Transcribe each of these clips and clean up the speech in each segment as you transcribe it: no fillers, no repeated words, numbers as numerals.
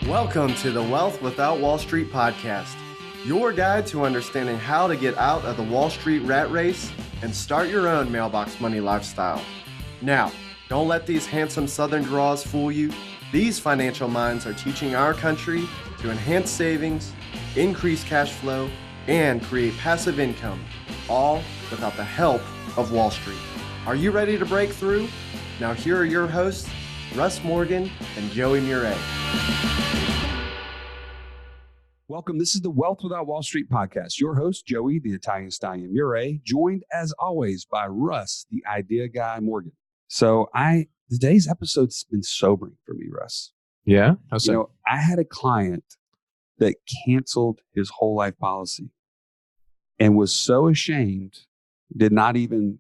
Welcome to the Wealth Without Wall Street podcast, your guide to understanding how to get out of the Wall Street rat race and start your own mailbox money lifestyle. Now, don't let these handsome Southern draws fool you. These financial minds are teaching our country to enhance savings, increase cash flow, and create passive income, all without the help of Wall Street. Are you ready to break through? Now here are your hosts, Russ Morgan and Joey Murray. Welcome. This is the Wealth Without Wall Street podcast. Your host, Joey, the Italian Stallion Murray, joined as always by Russ, the idea guy Morgan. So today's episode's been sobering for me, Russ. Yeah? How so? I had a client that canceled his whole life policy and was so ashamed, could not even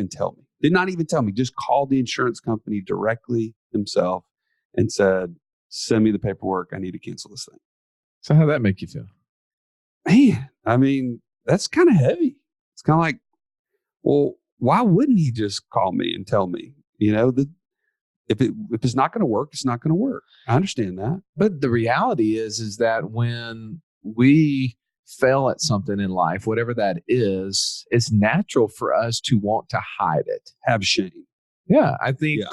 tell me. Did not even tell me, just called the insurance company directly himself and said, send me the paperwork. I need to cancel this thing. So how'd that make you feel? Man, I mean, that's kind of heavy. It's kind of like, well, why wouldn't he just call me and tell me, that if it's not going to work, it's not going to work. I understand that. But the reality is that when we fail at something in life, whatever that is, it's natural for us to want to hide it. Have shame. Yeah. I think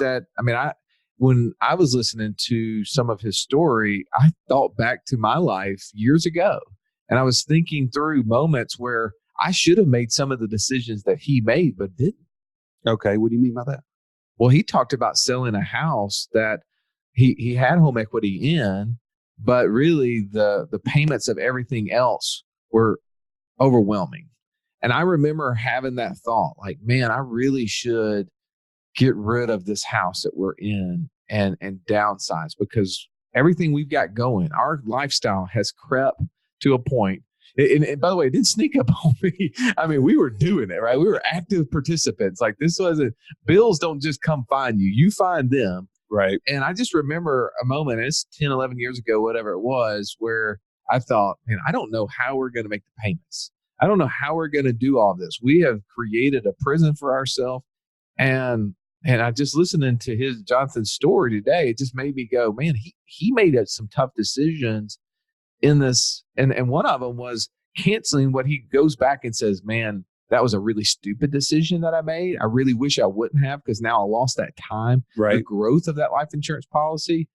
when I was listening to some of his story, I thought back to my life years ago. And I was thinking through moments where I should have made some of the decisions that he made, but didn't. Okay. What do you mean by that? Well, he talked about selling a house that he had home equity in, but really the payments of everything else were overwhelming. And I remember having that thought, like, man, I really should get rid of this house that we're in and downsize, because everything we've got going, our lifestyle has crept to a point. And by the way, it didn't sneak up on me. I mean, we were doing it, right? We were active participants. Like, this wasn't, bills don't just come find you. You find them. Right. And I just remember a moment, it's 10, 11 years ago, whatever it was, where I thought, man, I don't know how we're going to make the payments. I don't know how we're going to do all this. We have created a prison for ourselves. And I just listening to Jonathan's story today, it just made me go, man, he made some tough decisions in this. And one of them was canceling what he goes back and says, man, that was a really stupid decision that I made. I really wish I wouldn't have, because now I lost that time, right, the growth of that life insurance policy.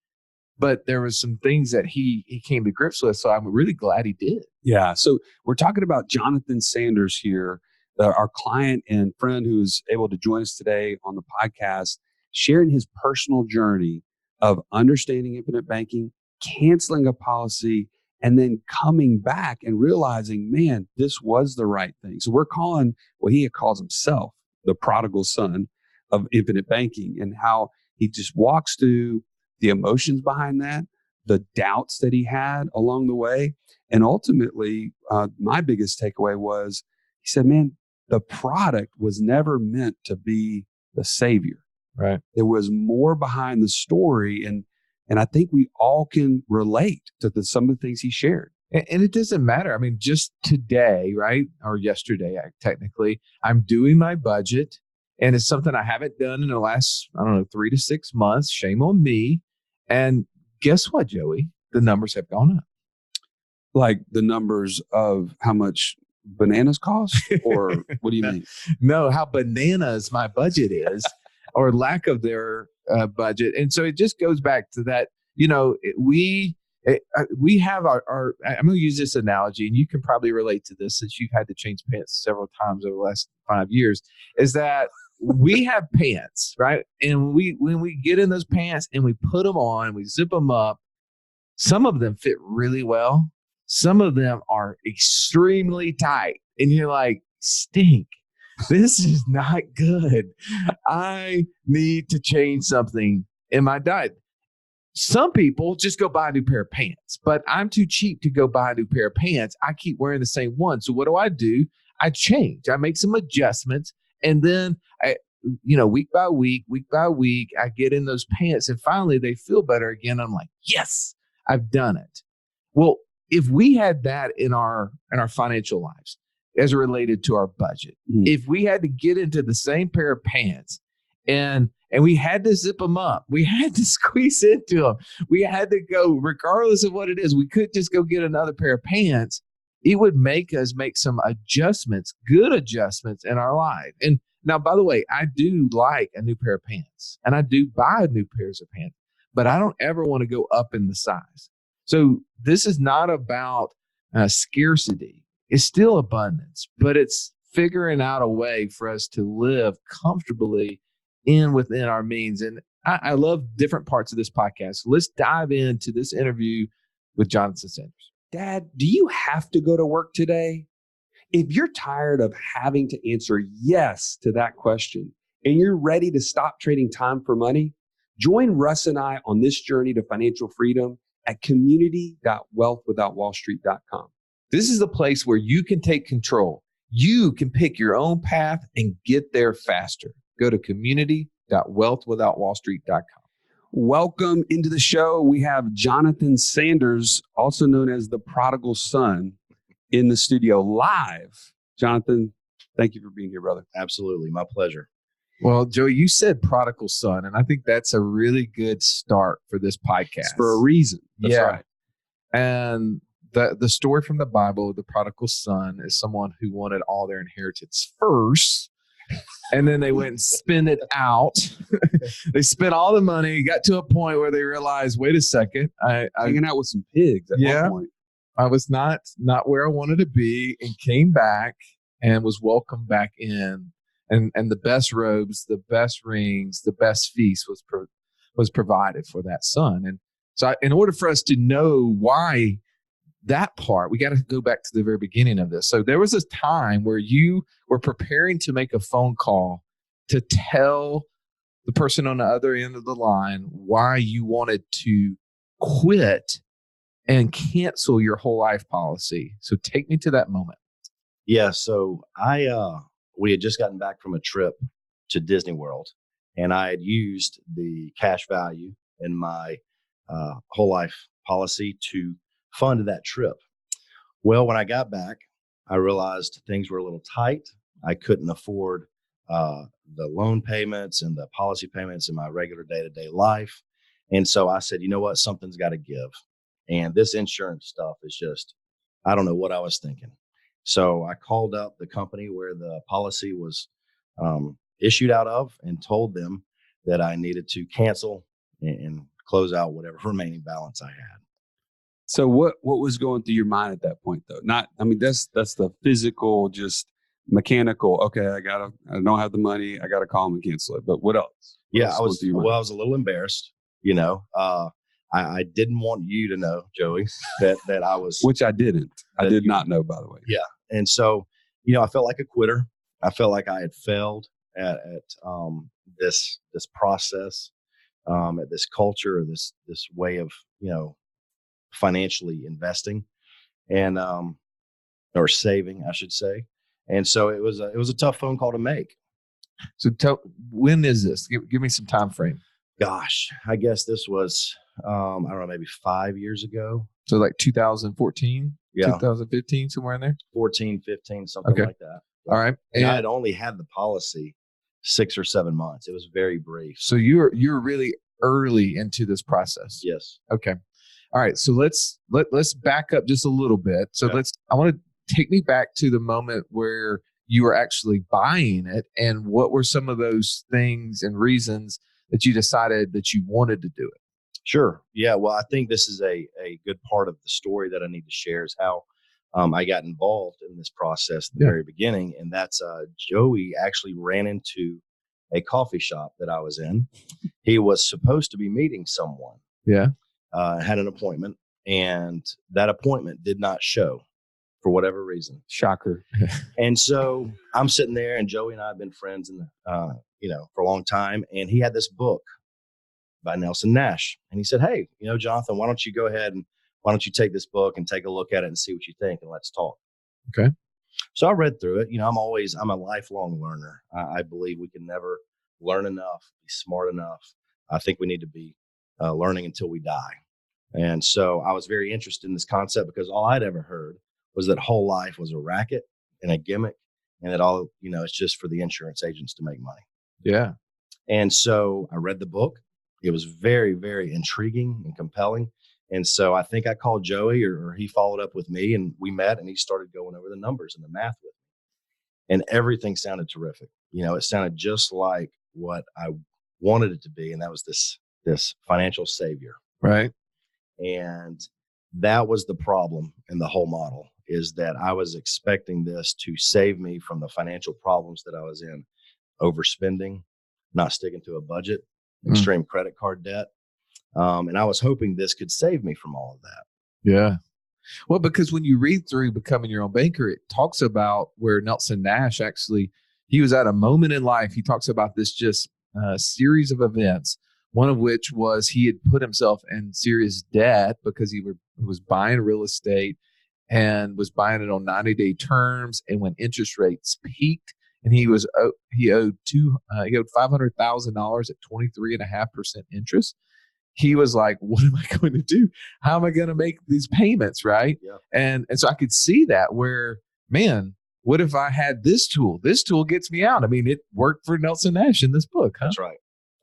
But there was some things that he came to grips with. So I'm really glad he did. Yeah. So we're talking about Jonathan Sanders here, our client and friend who's able to join us today on the podcast, sharing his personal journey of understanding infinite banking, canceling a policy, and then coming back and realizing, man, this was the right thing. So we're calling what he calls himself the prodigal son of infinite banking, and how he just walks through the emotions behind that, the doubts that he had along the way. And ultimately, my biggest takeaway was, he said, man, the product was never meant to be the savior. Right. There was more behind the story. And I think we all can relate to some of the things he shared. And it doesn't matter. I mean, just today, right? Or yesterday, technically, I'm doing my budget. And it's something I haven't done in the last, 3 to 6 months. Shame on me. And guess what, Joey? The numbers have gone up. Like the numbers of how much bananas cost? Or what do you mean? No, how bananas my budget is, or lack of their budget. And so it just goes back to that, we have our I'm going to use this analogy, and you can probably relate to this since you've had to change pants several times over the last 5 years, is that we have pants, right? And when we get in those pants and we put them on, we zip them up, some of them fit really well. Some of them are extremely tight. And you're like, stink. This is not good. I need to change something in my diet. Some people just go buy a new pair of pants, but I'm too cheap to go buy a new pair of pants. I keep wearing the same one. So what do? I change. I make some adjustments. And then week by week, I get in those pants, and finally they feel better again. I'm like, yes, I've done it. Well, if we had that in our financial lives as related to our budget, if we had to get into the same pair of pants and And we had to zip them up. We had to squeeze into them. We had to go, regardless of what it is. We couldn't just go get another pair of pants. It would make us make some adjustments, good adjustments in our life. And now, by the way, I do like a new pair of pants, and I do buy new pairs of pants, but I don't ever want to go up in the size. So this is not about scarcity. It's still abundance, but it's figuring out a way for us to live comfortably within our means. And I love different parts of this podcast. Let's dive into this interview with Jonathan Sanders. Dad, do you have to go to work today? If you're tired of having to answer yes to that question and you're ready to stop trading time for money, join Russ and I on this journey to financial freedom at community.wealthwithoutwallstreet.com. This is the place where you can take control. You can pick your own path and get there faster. Go to community.wealthwithoutwallstreet.com. Welcome into the show. We have Jonathan Sanders, also known as the Prodigal Son, in the studio live. Jonathan, thank you for being here, brother. Absolutely. My pleasure. Well, Joey, you said prodigal son, and I think that's a really good start for this podcast. It's for a reason. That's right. And the story from the Bible, the prodigal son, is someone who wanted all their inheritance first, and then they went and spent it out. They spent all the money, got to a point where they realized, wait a second, hanging out with some pigs at one point. I was not where I wanted to be, and came back and was welcomed back in. And the best robes, the best rings, the best feast was provided for that son. And so in order for us to know why that part, we got to go back to the very beginning of this. So there was a time where you were preparing to make a phone call to tell the person on the other end of the line why you wanted to quit and cancel your whole life policy. So take me to that moment. Yeah. So we had just gotten back from a trip to Disney World, and I had used the cash value in my whole life policy to fund that trip. Well, when I got back, I realized things were a little tight. I couldn't afford the loan payments and the policy payments in my regular day-to-day life. And so I said, you know what, something's got to give. And this insurance stuff is just, I don't know what I was thinking. So I called up the company where the policy was issued out of and told them that I needed to cancel and close out whatever remaining balance I had. So what was going through your mind at that point, though? That's the physical, just mechanical. Okay, I don't have the money. I got to call them and cancel it. But what else? I was a little embarrassed. I didn't want you to know, Joey, that I was, which I didn't. I did not know, by the way. Yeah. And so, I felt like a quitter. I felt like I had failed at this process, at this culture, this way of, financially investing and, or saving, I should say. And so it was a tough phone call to make. So when is this? Give me some time frame. Gosh, I guess this was, I don't know, maybe 5 years ago. So like 2014, yeah. 2015, somewhere in there? 14, 15, something like that. All right. And I had only had the policy 6 or 7 months. It was very brief. So you're really early into this process. Yes. Okay. All right. So let's back up just a little bit. So I want to take me back to the moment where you were actually buying it, and what were some of those things and reasons that you decided that you wanted to do it? Sure. Yeah. Well, I think this is a good part of the story that I need to share is how I got involved in this process at the very beginning. And that's Joey actually ran into a coffee shop that I was in. He was supposed to be meeting someone. Yeah. Had an appointment, and that appointment did not show for whatever reason. Shocker. And so I'm sitting there, and Joey and I have been friends for a long time. And he had this book by Nelson Nash. And he said, hey, Jonathan, why don't you go ahead and why don't you take this book and take a look at it and see what you think, and let's talk. Okay. So I read through it. I'm a lifelong learner. I believe we can never learn enough, be smart enough. I think we need to be learning until we die. And so I was very interested in this concept because all I'd ever heard was that whole life was a racket and a gimmick, and that all, it's just for the insurance agents to make money. Yeah. And so I read the book. It was very, very intriguing and compelling. And so I think I called Joey, or he followed up with me, and we met, and he started going over the numbers and the math with me. And everything sounded terrific. It sounded just like what I wanted it to be. And that was this financial savior. Right. And that was the problem in the whole model, is that I was expecting this to save me from the financial problems that I was in: overspending, not sticking to a budget, extreme credit card debt. And I was hoping this could save me from all of that. Yeah. Well, because when you read through Becoming Your Own Banker, it talks about where Nelson Nash actually, he was at a moment in life. He talks about this just series of events, one of which was he had put himself in serious debt because he was buying real estate and was buying it on 90-day terms. And when interest rates peaked, and he owed $500,000 at 23.5% interest. He was like, what am I going to do? How am I going to make these payments? Right. Yeah. And so I could see that where, man, what if I had this tool? This tool gets me out. I mean, it worked for Nelson Nash in this book. Huh?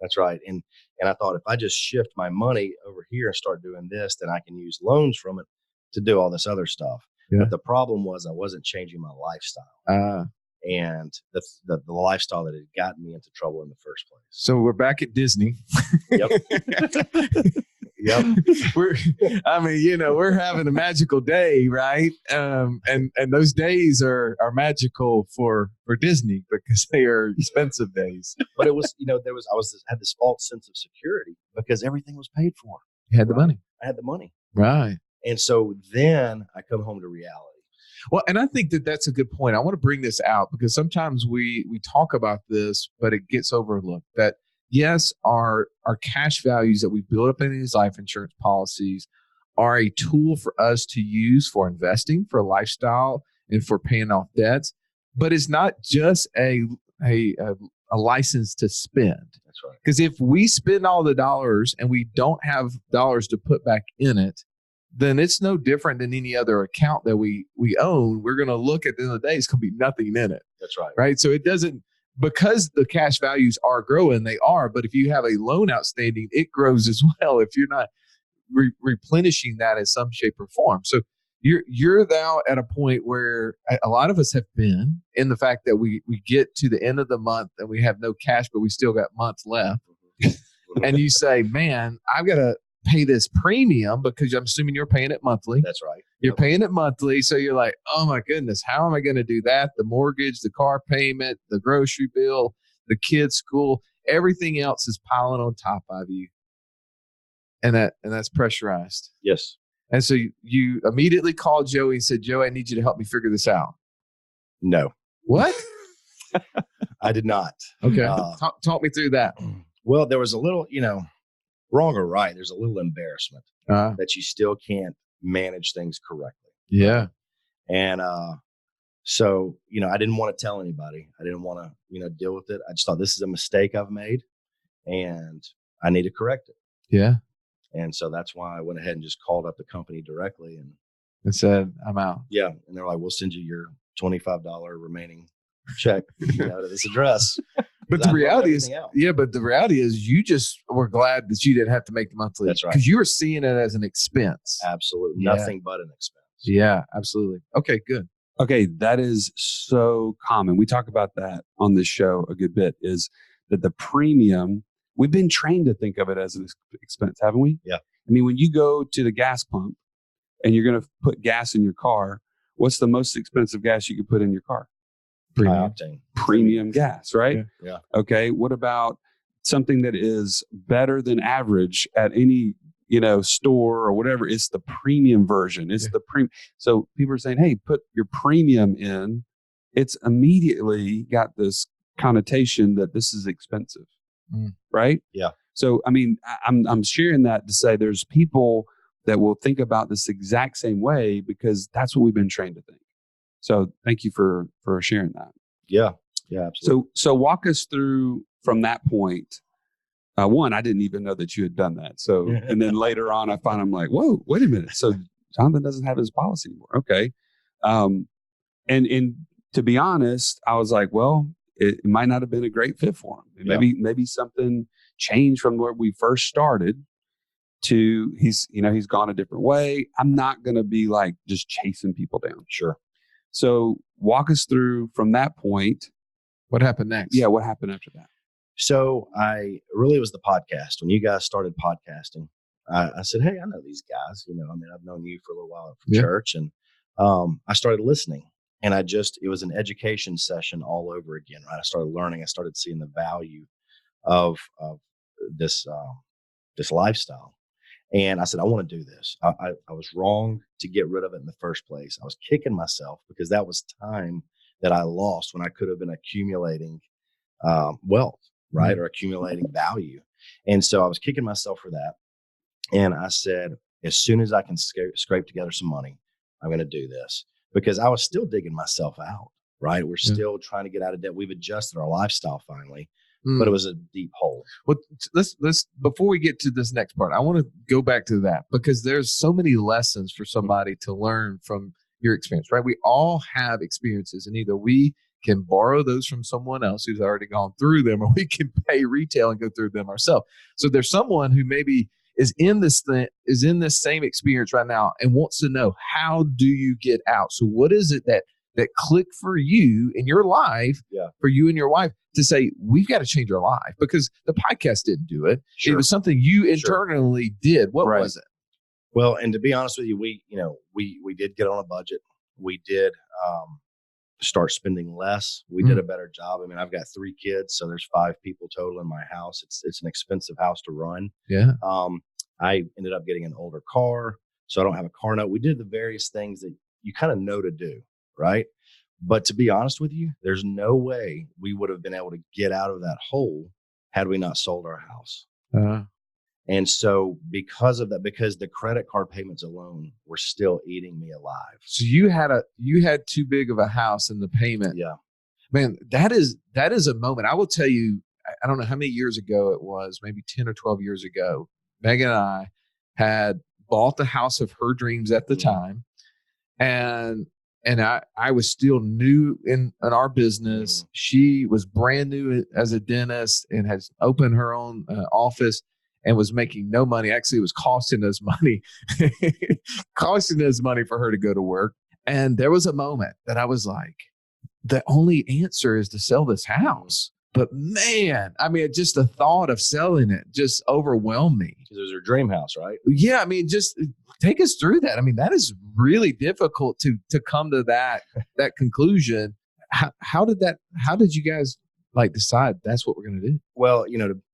That's right. And I thought, if I just shift my money over here and start doing this, then I can use loans from it to do all this other stuff. Yeah. But the problem was I wasn't changing my lifestyle. And the lifestyle that had gotten me into trouble in the first place. So we're back at Disney. Yep. Yep. We're having a magical day, right? And those days are magical for Disney because they are expensive days. But it was, had this false sense of security because everything was paid for. You had the money. I had the money. Right. And so then I come home to reality. Well, and I think that that's a good point. I want to bring this out because sometimes we talk about this, but it gets overlooked that yes, our cash values that we build up in these life insurance policies are a tool for us to use for investing, for lifestyle, and for paying off debts. But it's not just a license to spend. That's right. Because if we spend all the dollars and we don't have dollars to put back in it, then it's no different than any other account that we own. We're going to look at the end of the day, it's going to be nothing in it. That's right. Right. So it doesn't, because the cash values are growing, they are. But if you have a loan outstanding, it grows as well if you're not replenishing that in some shape or form. So you're now at a point where a lot of us have been in the fact that we get to the end of the month and we have no cash, but we still got months left. And you say, man, I've got to pay this premium because I'm assuming you're paying it monthly. That's right. You're paying it monthly. So you're like, oh my goodness, how am I going to do that? The mortgage, the car payment, the grocery bill, the kids' school, everything else is piling on top of you. And that's pressurized. Yes. And so you immediately called Joey and said, Joey, I need you to help me figure this out. No. What? I did not. Okay. Talk me through that. Well, there was a little, wrong or right, there's a little embarrassment that you still can't manage things correctly. Yeah. And so, I didn't want to tell anybody. I didn't want to, deal with it. I just thought, this is a mistake I've made and I need to correct it. Yeah. And so that's why I went ahead and just called up the company directly and said, I'm out. Yeah. And they're like, we'll send you your $25 remaining check to this address. But the reality is, you just were glad that you didn't have to make the monthly. That's right. Because you were seeing it as an expense. Absolutely. Yeah. Nothing but an expense. Yeah, absolutely. Okay, good. Okay, that is so common. We talk about that on this show a good bit, is that the premium, we've been trained to think of it as an expense, haven't we? Yeah. I mean, when you go to the gas pump and you're going to put gas in your car, what's the most expensive gas you could put in your car? Premium gas, right? Yeah. Okay. What about something that is better than average at any, store or whatever? It's the premium version. It's the premium. So people are saying, hey, put your premium in. It's immediately got this connotation that this is expensive, right? Yeah. So, I mean, I'm sharing that to say there's people that will think about this exact same way because that's what we've been trained to think. So thank you for sharing that. Yeah. Yeah, absolutely. So walk us through from that point. One, I didn't even know that you had done that. So, and then later on, I find I'm like, whoa, wait a minute. So Jonathan doesn't have his policy anymore. Okay. And to be honest, I was like, well, it might not have been a great fit for him. Maybe something changed from where we first started to he's gone a different way. I'm not going to be like just chasing people down. Sure. So walk us through from that point. What happened next? Yeah. What happened after that? So it was the podcast. When you guys started podcasting, I said, hey, I know these guys, I've known you for a little while from church, and I started listening, and it was an education session all over again, right? I started learning, I started seeing the value of this lifestyle. And I said, I want to do this. I was wrong to get rid of it in the first place. I was kicking myself because that was time that I lost when I could have been accumulating wealth, right? Or accumulating value. And so I was kicking myself for that. And I said, as soon as I can scrape together some money, I'm going to do this, because I was still digging myself out, right? We're still trying to get out of debt. We've adjusted our lifestyle finally. But it was a deep hole. Well, let's before we get to this next part, I want to go back to that, because there's so many lessons for somebody to learn from your experience, right? We all have experiences, and either we can borrow those from someone else who's already gone through them, or we can pay retail and go through them ourselves. So there's someone who maybe is in this same experience right now and wants to know, how do you get out? So what is it that clicked for you in your life, for you and your wife, to say, we've got to change our life? Because the podcast didn't do it. Sure. It was something you internally did. What was it? Well, and to be honest with you, we did get on a budget. We did start spending less. We did a better job. I mean, I've got 3 kids, so there's 5 people total in my house. It's an expensive house to run. Yeah. I ended up getting an older car, so I don't have a car note. We did the various things that you kind of know to do, right? But to be honest with you, there's no way we would have been able to get out of that hole had we not sold our house. And so because of that, because the credit card payments alone were still eating me alive. So you had too big of a house, and the payment. Yeah. Man, that is a moment. I will tell you, I don't know how many years ago it was, maybe 10 or 12 years ago, Megan and I had bought the house of her dreams at the time. And I was still new in our business. She was brand new as a dentist and has opened her own office and was making no money. Actually, it was costing us money for her to go to work. And there was a moment that I was like, the only answer is to sell this house. But man, I mean, just the thought of selling it just overwhelmed me. Because it was her dream house, right? Yeah. I mean, just take us through that. I mean, that is really difficult to come to that conclusion. How did you guys decide that's what we're going to do? Well,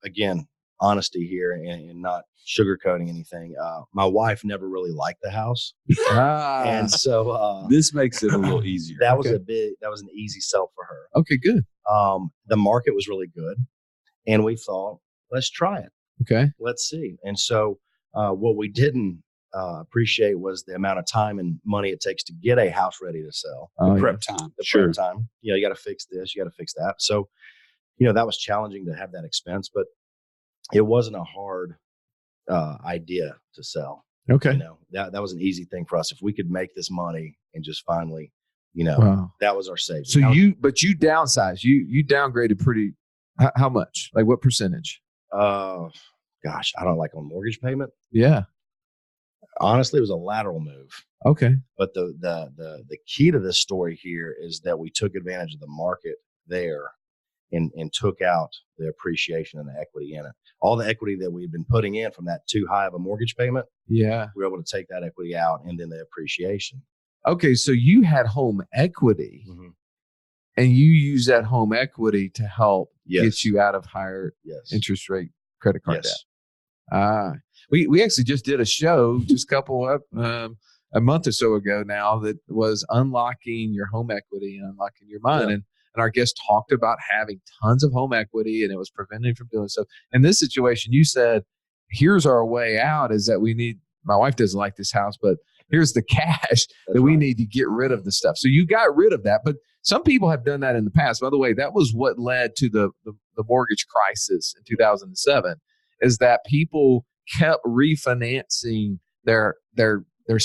again, honesty here and not sugarcoating anything. My wife never really liked the house. And so this makes it a little easier. That was an easy sell for her. Okay, good. The market was really good, and we thought, let's try it. Okay. Let's see. And so what we didn't appreciate was the amount of time and money it takes to get a house ready to sell. The prep time. Prep time. You got to fix this, you got to fix that. So, that was challenging to have that expense, but it wasn't a hard idea to sell. Okay. That was an easy thing for us. If we could make this money and just finally, that was our savings. So you downsized, you downgraded pretty, how much? Like what percentage? Gosh, I don't on mortgage payment. Yeah. Honestly, it was a lateral move. Okay. But the key to this story here is that we took advantage of the market there and took out the appreciation and the equity in it. All the equity that we'd been putting in from that too high of a mortgage payment. Yeah. We were able to take that equity out and then the appreciation. Okay. So you had home equity and you use that home equity to help get you out of higher interest rate credit card debt. We actually just did a show just a month or so ago now that was unlocking your home equity and unlocking your mind. And our guest talked about having tons of home equity and it was preventing from doing so. In this situation, you said, here's our way out is that my wife doesn't like this house, but here's the cash we need to get rid of the stuff. So you got rid of that, but some people have done that in the past. By the way, that was what led to the mortgage crisis in 2007 is that people kept refinancing their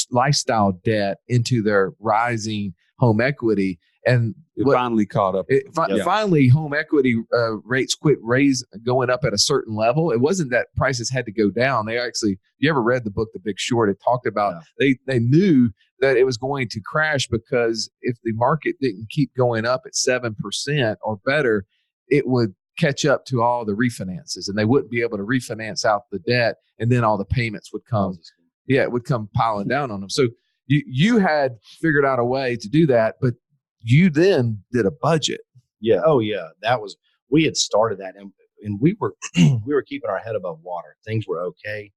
lifestyle debt into their rising home equity. And It finally caught up. Finally, home equity rates quit going up at a certain level. It wasn't that prices had to go down. They actually, if you ever read the book, The Big Short, it talked about they knew that it was going to crash because if the market didn't keep going up at 7% or better, it would catch up to all the refinances, and they wouldn't be able to refinance out the debt, and then all the payments would come. It would come piling down on them. So you had figured out a way to do that, but you then did a budget. Yeah. Oh yeah. We had started that, and we were keeping our head above water. Things were okay,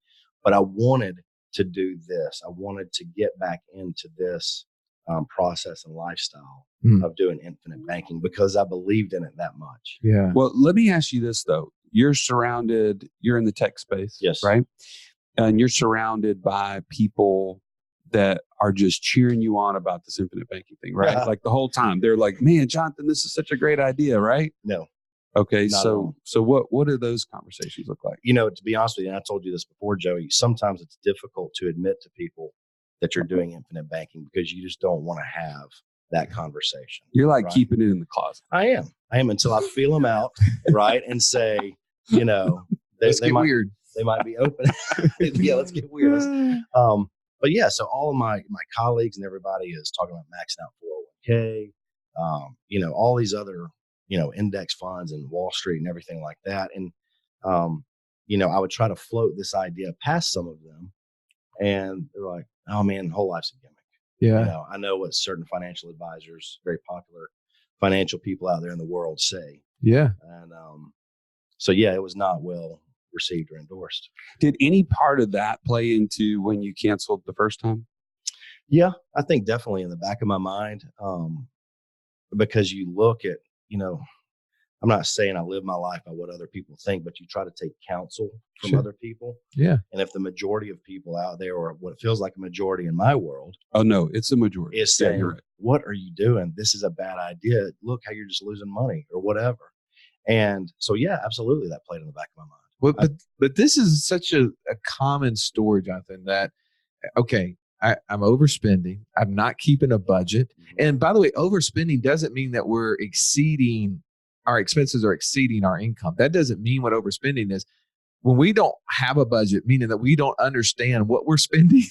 but I wanted to do this. I wanted to get back into this process and lifestyle of doing infinite banking because I believed in it that much. Yeah. Well, let me ask you this though. You're in the tech space. Yes. Right. And you're surrounded by people that are just cheering you on about this infinite banking thing, right? Yeah. Like the whole time they're like, man, Jonathan, this is such a great idea, right? No. Okay. Not So what do those conversations look like? To be honest with you, and I told you this before, Joey, sometimes it's difficult to admit to people that you're doing infinite banking because you just don't want to have that conversation. You're like keeping it in the closet. I am until I feel them out, right? And say, let's get weird. They might be open. Yeah, let's get weird. But yeah, so all of my colleagues and everybody is talking about maxing out 401k, all these other, index funds and Wall Street and everything like that. And, I would try to float this idea past some of them, and they're like, oh man, whole life's a gimmick. Yeah. I know what certain financial advisors, very popular financial people out there in the world say. Yeah. And so yeah, it was not well received or endorsed. Did any part of that play into when you canceled the first time? Yeah, I think definitely in the back of my mind, because you look at, I'm not saying I live my life by what other people think, but you try to take counsel from other people. Yeah. And if the majority of people out there, or what feels like a majority in my world, Oh no, it's a majority. is saying, what are you doing? This is a bad idea. Look how you're just losing money or whatever. And so, yeah, absolutely. That played in the back of my mind. Well, but this is such a common story, Jonathan, that, okay, I'm overspending. I'm not keeping a budget. And by the way, overspending doesn't mean that our expenses are exceeding our income. That doesn't mean what overspending is. When we don't have a budget, meaning that we don't understand what we're spending,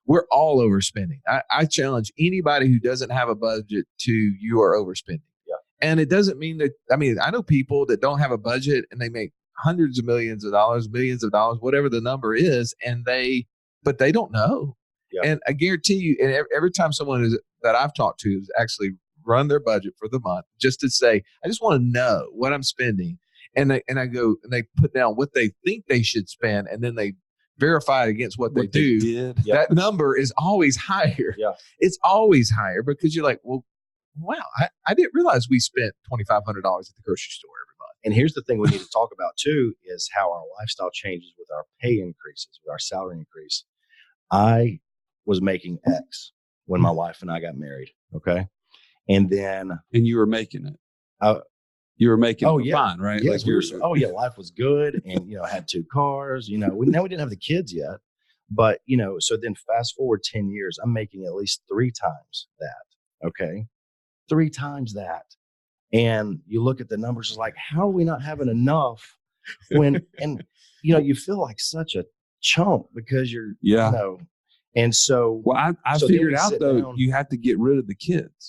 we're all overspending. I challenge anybody who doesn't have a budget to you are overspending. Yeah. And it doesn't mean that, I know people that don't have a budget and they make hundreds of millions of dollars, millions of dollars, whatever the number is, but they don't know. Yeah. And I guarantee you, and every time someone that I've talked to has actually run their budget for the month just to say, I just want to know what I'm spending. And I go and they put down what they think they should spend, and then they verify it against what they do. That number is always higher. Yeah. It's always higher because you're like, well, wow, I didn't realize we spent $2,500 at the grocery store every month. And here's the thing we need to talk about too, is how our lifestyle changes with our pay increases, with our salary increase. I was making X when my wife and I got married. Okay. And you were making it. You were making it fine, right? Yes, life was good. And, had 2 cars, we didn't have the kids yet, but, so then fast forward 10 years, I'm making at least 3 times that. Okay. 3 times that. And you look at the numbers, it's like, how are we not having enough when, and, you feel like such a chump because you're, and so. Well, I figured out though, you have to get rid of the kids.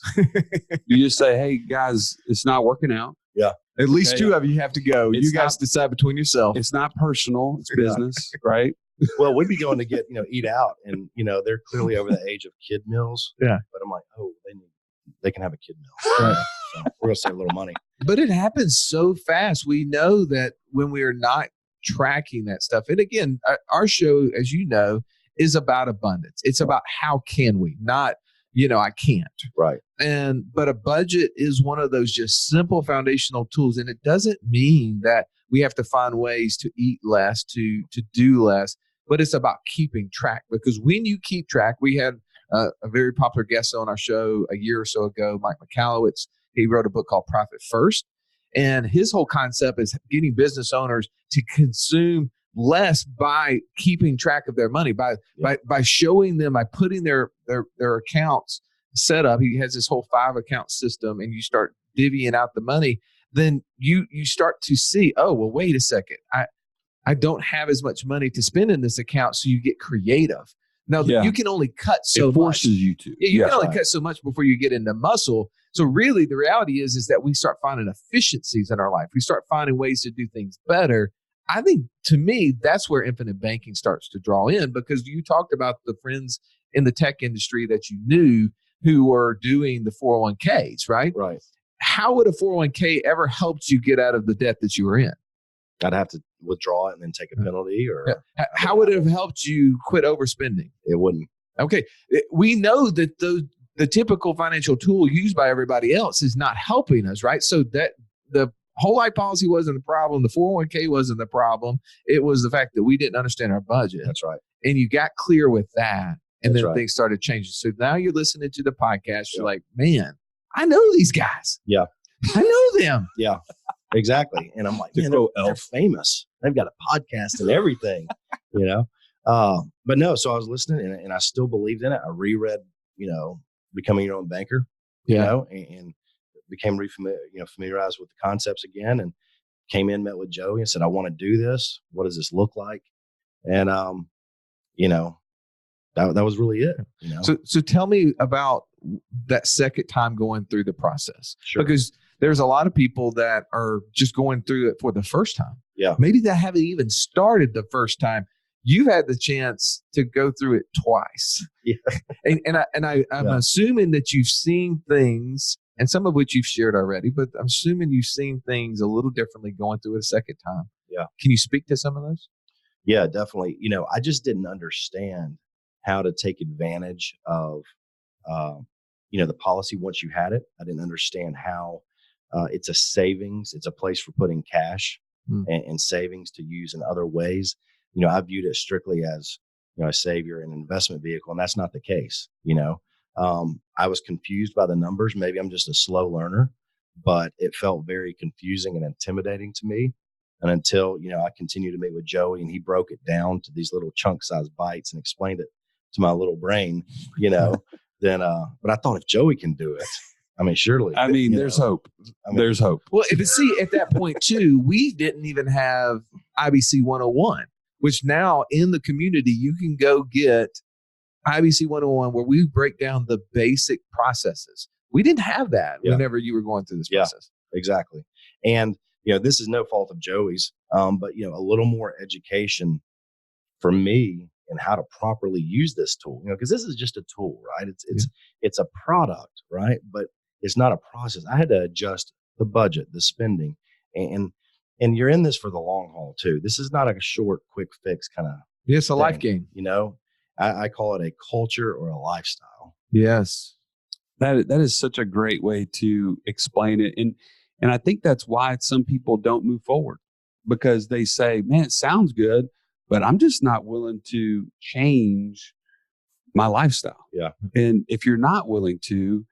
You just say, hey guys, it's not working out. Yeah. At least 2 of you have to go. You guys decide between yourselves. It's not personal. It's business, right? Well, we'd be going to get, eat out, and, they're clearly over the age of kid meals. Yeah. But I'm like, oh, they can have a kid meal. Right. So we're going to save a little money. But it happens so fast. We know that when we are not tracking that stuff. And again, our show, as you know, is about abundance. It's about how can we, not, I can't. Right. But a budget is one of those just simple foundational tools. And it doesn't mean that we have to find ways to eat less, to do less, but it's about keeping track. Because when you keep track, we had a very popular guest on our show a year or so ago, Mike McAllowitz. He wrote a book called Profit First. And his whole concept is getting business owners to consume less by keeping track of their money, by showing them, by putting their accounts setup, he has this whole 5-account system, and you start divvying out the money, then you start to see, oh, well, wait a second. I don't have as much money to spend in this account. So you get creative. Now, you can only cut so much. It forces you to. Yeah, you can only cut so much before you get into muscle. So really, the reality is that we start finding efficiencies in our life. We start finding ways to do things better. I think, to me, that's where infinite banking starts to draw in, because you talked about the friends in the tech industry that you knew who were doing the 401ks, right? Right. How would a 401k ever helped you get out of the debt that you were in? I'd have to withdraw it and then take a penalty, or how would it have helped you quit overspending? It wouldn't. Okay. We know that the typical financial tool used by everybody else is not helping us, right? So that the whole life policy wasn't the problem. The 401k wasn't the problem. It was the fact that we didn't understand our budget. That's right. And you got clear with that. And That's then right. things started changing. So now you're listening to the podcast. You're like, man, I know these guys. Yeah. I know them. Yeah, exactly. And I'm like, man, they're famous. They've got a podcast and everything, you know? But no, so I was listening and I still believed in it. I reread, Becoming Your Own Banker, and became familiarized with the concepts again, and came in, met with Joey and said, I want to do this. What does this look like? And, that was really it. So tell me about that second time going through the process. Sure. Because there's a lot of people that are just going through it for the first time. Yeah. Maybe they haven't even started the first time. You've had the chance to go through it twice. Yeah. I'm assuming that you've seen things, and some of which you've shared already, but I'm assuming you've seen things a little differently going through it a second time. Yeah. Can you speak to some of those? Yeah, definitely. I just didn't understand how to take advantage of, the policy once you had it. I didn't understand how it's a savings. It's a place for putting cash and savings to use in other ways. I viewed it strictly as, a savior and investment vehicle, and that's not the case. I was confused by the numbers. Maybe I'm just a slow learner, but it felt very confusing and intimidating to me. And until, I continued to meet with Joey, and he broke it down to these little chunk-sized bites and explained it to my little brain, then, but I thought, if Joey can do it, surely. There's hope. There's hope. Well, but see, at that point too, we didn't even have IBC 101, which now in the community, you can go get IBC 101, where we break down the basic processes. We didn't have that whenever you were going through this process. Exactly. And, this is no fault of Joey's, but, a little more education for me and how to properly use this tool, because this is just a tool, right? It's a product, right? But it's not a process. I had to adjust the budget, the spending, and you're in this for the long haul too. This is not a short, quick fix kind of. It's a life game. I call it a culture or a lifestyle. Yes, that is such a great way to explain it, and I think that's why some people don't move forward, because they say, "Man, it sounds good, but I'm just not willing to change my lifestyle." Yeah. And if you're not willing to,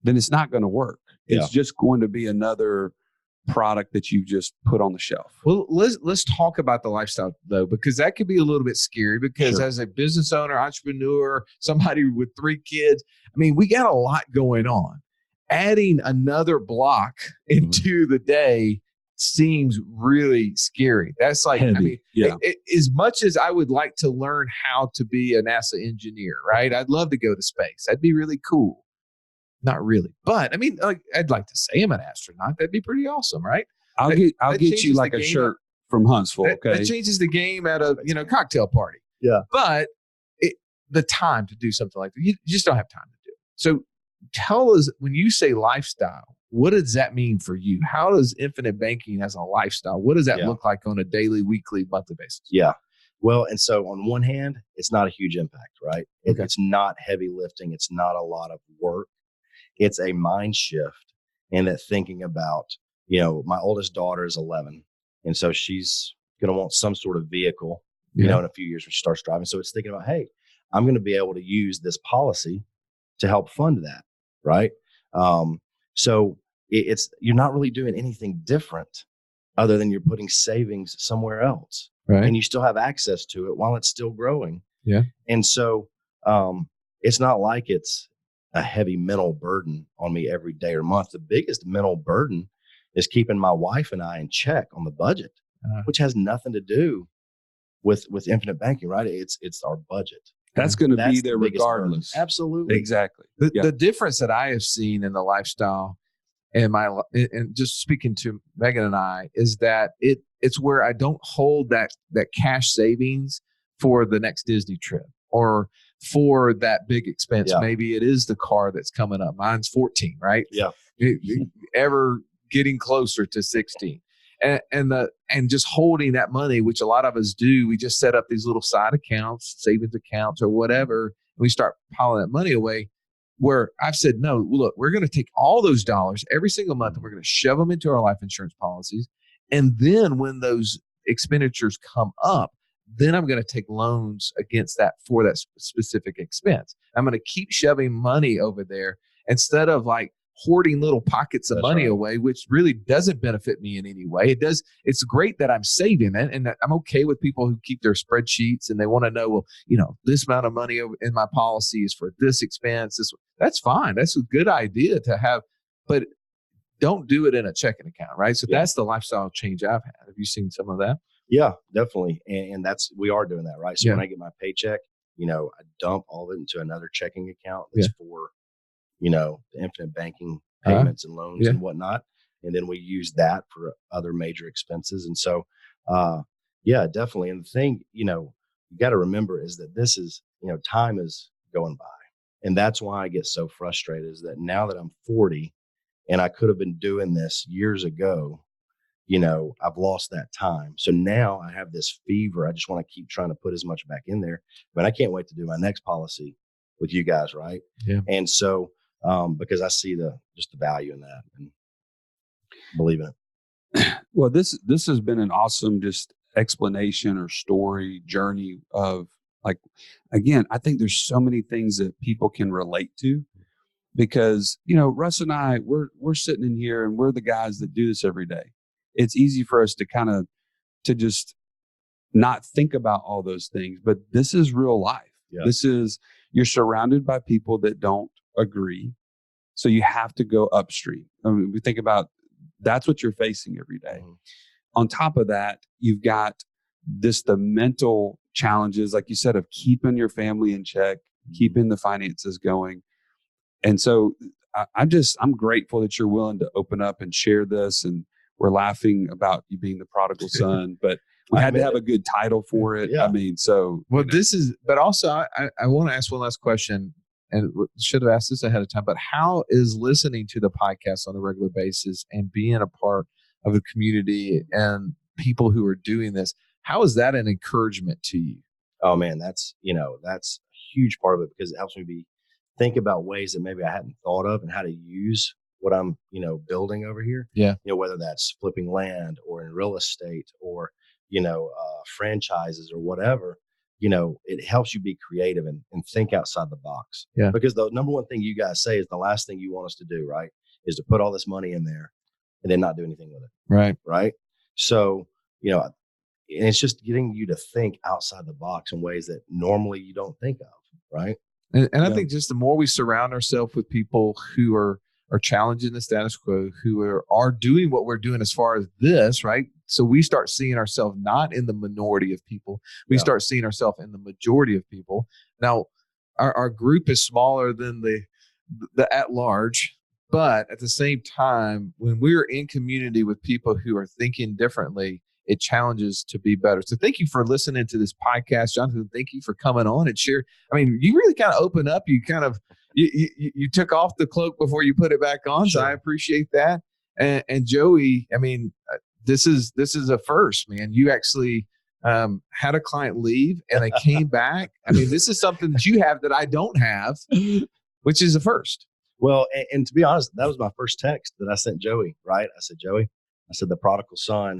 then it's not going to work. It's just going to be another product that you've just put on the shelf. Well, let's talk about the lifestyle though, because that could be a little bit scary, because as a business owner, entrepreneur, somebody with 3 kids, we got a lot going on. Adding another block into the day seems really scary. That's like, heavy. As much as I would like to learn how to be a NASA engineer, right? I'd love to go to space. That'd be really cool. Not really, but I'd like to say I'm an astronaut. That'd be pretty awesome, right? I'll get you like a shirt from Huntsville. Okay. That changes the game at a cocktail party. Yeah. But the time to do something like that, you just don't have time to do it. So tell us, when you say lifestyle, what does that mean for you? How does infinite banking as a lifestyle, what does that look like on a daily, weekly, monthly basis? Yeah. Well, and so on one hand, it's not a huge impact, right? It's not heavy lifting. It's not a lot of work. It's a mind shift, and that thinking about, my oldest daughter is 11. And so she's going to want some sort of vehicle, in a few years when she starts driving. So it's thinking about, hey, I'm going to be able to use this policy to help fund that. Right. So you're not really doing anything different other than you're putting savings somewhere else. Right. And you still have access to it while it's still growing. Yeah. And so, it's not like it's a heavy mental burden on me every day or month. The biggest mental burden is keeping my wife and I in check on the budget, which has nothing to do with infinite banking, right? It's our budget. That's going to be there the biggest burden. regardless. Absolutely. Exactly. The difference that I have seen in the lifestyle and just speaking to Megan and I is that it's where I don't hold that cash savings for the next Disney trip or for that big expense. Yeah. Maybe it is the car that's coming up. Mine's 14, right? Yeah. Ever getting closer to 16. And just holding that money, which a lot of us do, we just set up these little side accounts, savings accounts or whatever, and we start piling that money away. Where I've said, no, look, we're going to take all those dollars every single month and we're going to shove them into our life insurance policies. And then when those expenditures come up, then I'm going to take loans against that for that specific expense. I'm going to keep shoving money over there instead of like hoarding little pockets of money away, which really doesn't benefit me in any way. It does. It's great that I'm saving it, and I'm okay with people who keep their spreadsheets and they want to know, well, this amount of money in my policy is for this expense. That's fine. That's a good idea to have, but don't do it in a checking account, right? So that's the lifestyle change I've had. Have you seen some of that? Yeah, definitely. And we are doing that, right? So when I get my paycheck, I dump all of it into another checking account that's for the infinite banking payments and loans and whatnot. And then we use that for other major expenses. And so, definitely. And the thing, you got to remember is that this is, time is going by. And that's why I get so frustrated is that now that I'm 40 and I could have been doing this years ago, I've lost that time. So now I have this fever. I just want to keep trying to put as much back in there. But I can't wait to do my next policy with you guys. Right. Yeah. And so, because I see the value in that and believe in it. Well, this has been an awesome just explanation or story journey of like, again, I think there's so many things that people can relate to because, Russ and I, we're sitting in here and we're the guys that do this every day. It's easy for us to just not think about all those things, but this is real life. Yeah. You're surrounded by people that don't agree. So you have to go upstream. I mean, we think about that's what you're facing every day. Mm-hmm. On top of that, you've got the mental challenges, like you said, of keeping your family in check, keeping the finances going. And so I'm grateful that you're willing to open up and share this. And we're laughing about you being the prodigal son, but we had to have a good title for it. Yeah. I mean, so. Well, but also I want to ask one last question. And should have asked this ahead of time, but how is listening to the podcast on a regular basis and being a part of a community and people who are doing this, how is that an encouragement to you? Oh man, that's a huge part of it because it helps me think about ways that maybe I hadn't thought of and how to use what I'm, building over here. Yeah. Whether that's flipping land or in real estate or, franchises or whatever. It helps you be creative and think outside the box. Yeah. Because the number one thing you guys say is the last thing you want us to do, right, is to put all this money in there and then not do anything with it. Right. Right. So, and it's just getting you to think outside the box in ways that normally you don't think of. Right. And I think just the more we surround ourselves with people who are challenging the status quo, who are doing what we're doing as far as this, right? So we start seeing ourselves not in the minority of people. We start seeing ourselves in the majority of people. Now, our group is smaller than the at large, but at the same time, when we're in community with people who are thinking differently, it challenges to be better. So thank you for listening to this podcast, Jonathan. Thank you for coming on and share. I mean, you really kind of opened up. You kind of you took off the cloak before you put it back on. Sure. So I appreciate that. And Joey, I mean, this is a first, man. You actually had a client leave and they came back. I mean, this is something that you have that I don't have, which is a first. Well, and to be honest, that was my first text that I sent Joey, right? I said, Joey, the prodigal son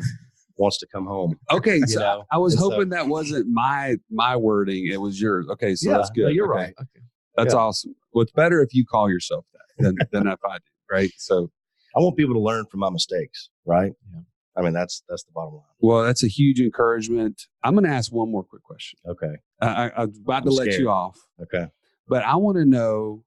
wants to come home. Okay. So I was hoping that wasn't my wording. It was yours. Okay. So that's good. No, you're okay. right. Okay. That's awesome. Well, it's better if you call yourself that than if I do. Right. So I want people to learn from my mistakes. Right. Yeah. I mean, that's the bottom line. Well, that's a huge encouragement. I'm going to ask one more quick question. Okay. I was about to let you off. Okay. But I want to know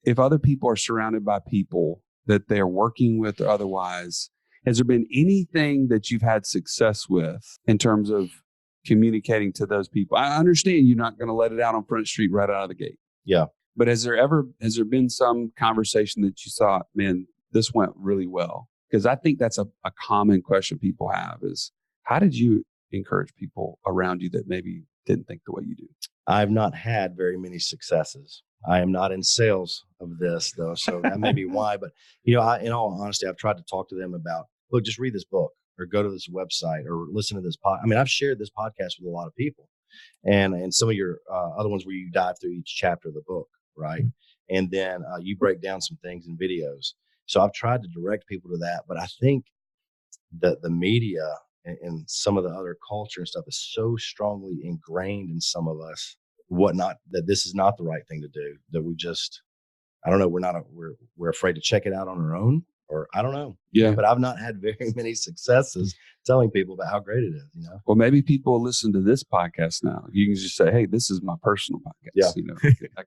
if other people are surrounded by people that they're working with or otherwise, has there been anything that you've had success with in terms of communicating to those people? I understand you're not going to let it out on Front Street right out of the gate. Yeah. But has there been some conversation that you thought, man, this went really well? Because I think that's a common question people have is, how did you encourage people around you that maybe didn't think the way you do? I've not had very many successes. I am not in sales of this though, so that may be why. But in all honesty, I've tried to talk to them about, look, just read this book or go to this website or listen to this pod. I mean, I've shared this podcast with a lot of people, and some of your other ones where you dive through each chapter of the book, right? Mm-hmm. And then you break down some things in videos. So I've tried to direct people to that, but I think that the media and some of the other culture and stuff is so strongly ingrained in some of us, that this is not the right thing to do, that we just, I don't know, we're afraid to check it out on our own, or I don't know. Yeah. But I've not had very many successes telling people about how great it is, Well, maybe people listen to this podcast now. You can just say, hey, this is my personal podcast. Yeah.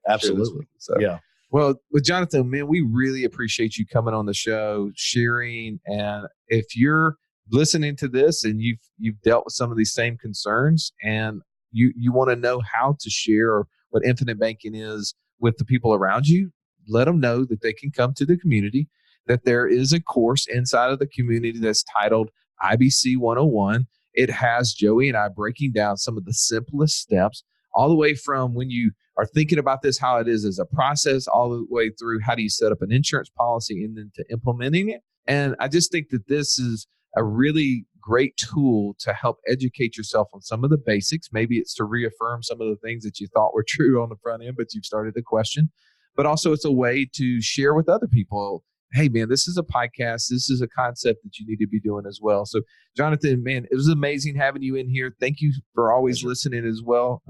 Absolutely. So. Yeah. Well, with Jonathan, man, we really appreciate you coming on the show, sharing. And if you're listening to this and you've dealt with some of these same concerns and you want to know how to share what infinite banking is with the people around you, let them know that they can come to the community, that there is a course inside of the community that's titled IBC 101. It has Joey and I breaking down some of the simplest steps, all the way from when you are thinking about this, how it is as a process, all the way through how do you set up an insurance policy and then to implementing it. And I just think that this is a really great tool to help educate yourself on some of the basics. Maybe it's to reaffirm some of the things that you thought were true on the front end, but you've started to question. But also it's a way to share with other people, hey, man, this is a podcast. This is a concept that you need to be doing as well. So, Jonathan, man, it was amazing having you in here. Thank you for always listening as well.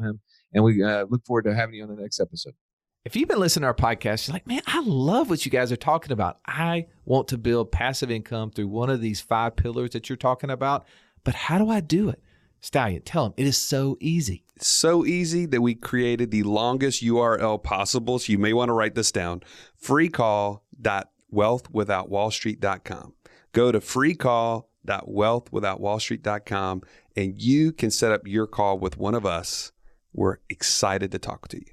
And we look forward to having you on the next episode. If you've been listening to our podcast, you're like, man, I love what you guys are talking about. I want to build passive income through one of these 5 pillars that you're talking about. But how do I do it? Stallion, tell them it is so easy. It's so easy that we created the longest URL possible. So you may want to write this down. freecall.wealthwithoutwallstreet.com. Go to freecall.wealthwithoutwallstreet.com and you can set up your call with one of us. We're excited to talk to you.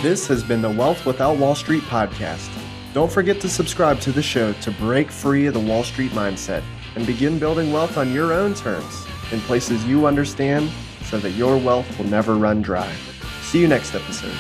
This has been the Wealth Without Wall Street podcast. Don't forget to subscribe to the show to break free of the Wall Street mindset and begin building wealth on your own terms in places you understand so that your wealth will never run dry. See you next episode.